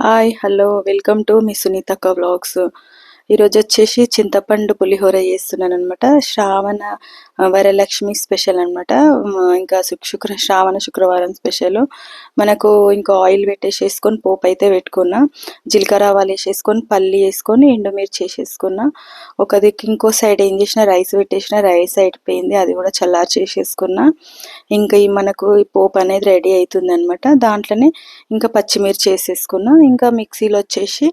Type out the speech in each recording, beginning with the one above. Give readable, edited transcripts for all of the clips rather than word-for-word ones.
Hi hello welcome to మీ సునీతక్క vlogs. ఈరోజు వచ్చేసి చింతపండు పులిహోర చేస్తున్నాను అనమాట. శ్రావణ వరలక్ష్మి స్పెషల్ అనమాట. ఇంకా శ్రావణ శుక్రవారం స్పెషల్. మనకు ఇంకా ఆయిల్ పెట్టేసేసుకొని పోపు అయితే పెట్టుకున్నా, జీలకర్ర ఆవాలు వేసేసుకొని పల్లి వేసుకొని ఎండుమిర్చి వేసేసుకున్నా. ఒక దిక్కు ఇంకో సైడ్ ఏం చేసిన రైస్ పెట్టేసిన, రైస్ అయిపోయింది, అది కూడా చల్లారి చేసేసుకున్నా. ఇంకా ఈ మనకు ఈ పోపు అనేది రెడీ అవుతుంది అనమాట. దాంట్లోనే ఇంకా పచ్చిమిర్చి వేసేసుకున్నా. ఇంకా మిక్సీలో వచ్చేసి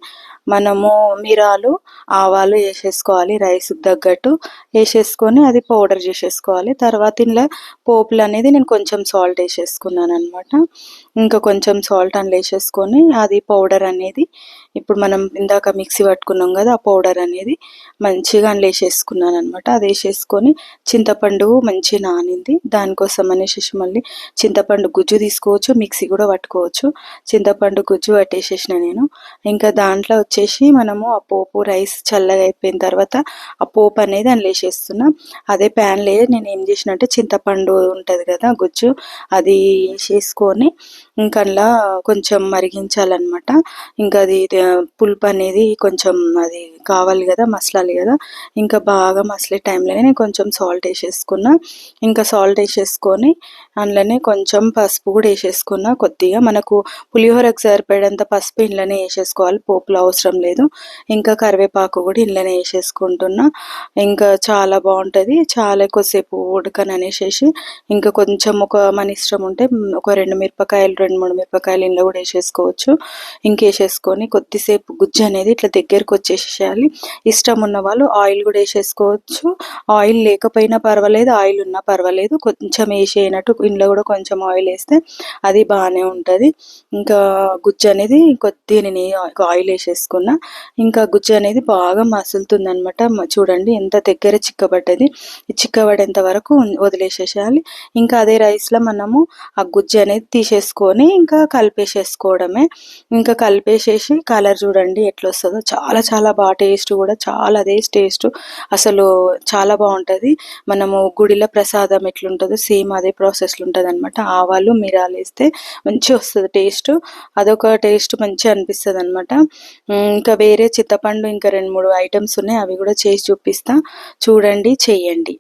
మనము మిరాలు ఆవాలు వేసేసుకోవాలి, రైస్ తగ్గట్టు వేసేసుకొని అది పౌడర్ చేసేసుకోవాలి. తర్వాత ఇలా పోపులు అనేది నేను కొంచెం సాల్ట్ వేసేసుకున్నాను అనమాట. ఇంకా కొంచెం సాల్ట్ అందులో వేసేసుకొని అది పౌడర్ అనేది ఇప్పుడు మనం ఇందాక మిక్సీ పట్టుకున్నాం కదా, ఆ పౌడర్ అనేది మంచిగా అందులో వేసేసుకున్నాను అనమాట. అది వేసేసుకొని చింతపండు మంచిగా నానింది, దానికోసం అనేసి మళ్ళీ చింతపండు గుజ్జు తీసుకోవచ్చు, మిక్సీ కూడా పట్టుకోవచ్చు. చింతపండు గుజ్జు పట్టేసేసిన నేను. ఇంకా దాంట్లో వచ్చేసి మనము ఆ పోపు రైస్ చల్లగా అయిపోయిన తర్వాత ఆ పోపు అనేది అందులో వేసేస్తున్నా. అదే ప్యాన్లో నేను ఏం చేసిన అంటే చింతపండు ఉంటుంది కదా గుజ్జు, అది వేసేసుకొని ఇంకా అందులో కొంచెం మరిగించాలన్నమాట. ఇంకా అది పులుపు అనేది కొంచెం అది కావాలి కదా, మసలాలి కదా. ఇంకా బాగా మసలే టైంలోనే నేను కొంచెం సాల్ట్ వేసేసుకున్నా. ఇంకా సాల్ట్ వేసేసుకొని అందులోనే కొంచెం పసుపు కూడా వేసేసుకున్నా. కొద్దిగా మనకు పులిహోరకు సరిపడేంత పసుపు ఇంట్లోనే వేసేసుకోవాలి, పోపులో అవసరం లేదు. ఇంకా కరివేపాకు కూడా ఇంట్లోనే వేసేసుకుంటున్నా. ఇంకా చాలా బాగుంటుంది, చాలా ఎక్కువసేపు ఉడకననేసేసి ఇంకా కొంచెం మన ఇష్టం ఉంటే ఒక 2-3 మిరపకాయలు ఇంట్లో కూడా వేసేసుకోవచ్చు. ఇంకేసేసుకొని కొద్దిసేపు గుజ్జు అనేది ఇట్లా దగ్గరకు వచ్చేసేయాలి. ఇష్టం ఉన్న వాళ్ళు ఆయిల్ కూడా వేసేసుకోవచ్చు, ఆయిల్ లేకపోయినా పర్వాలేదు, ఆయిల్ ఉన్నా పర్వాలేదు. కొంచెం వేసేయనట్టు ఇంట్లో కూడా కొంచెం ఆయిల్ వేస్తే అది బాగానే ఉంటుంది. ఇంకా గుజ్జు అనేది కొద్దిగా నేను ఆయిల్ వేసేసుకున్నా. ఇంకా గుజ్జు అనేది బాగా మసులుతుంది అనమాట. చూడండి ఎంత దగ్గర చిక్కబడ్డది. చిక్కబడేంత వరకు వదిలేసేసేయాలి. ఇంకా అదే రైస్లో మనము ఆ గుజ్జు అనేది తీసేసుకొని ఇంకా కలిపేసేసుకోవడమే. ఇంకా కలిపేసేసి కలర్ చూడండి ఎట్లా వస్తుందో, చాలా చాలా బాగా టేస్ట్ కూడా చాలా అదే టేస్ట్, అసలు చాలా బాగుంటుంది. మనము గుడిలో ప్రసాదం ఎట్లుంటుందో సేమ్ అదే ప్రాసెస్లో ఉంటుంది అనమాట. ఆవాలు మిరాలు వేస్తే మంచిగా వస్తుంది టేస్ట్, అదొక టేస్ట్ మంచిగా అనిపిస్తుంది అనమాట. ఇంకా వేరే చింతపండు ఇంకా 2-3 ఐటమ్స్ ఉన్నాయి, అవి కూడా చేసి చూపిస్తా, చూడండి, చెయ్యండి.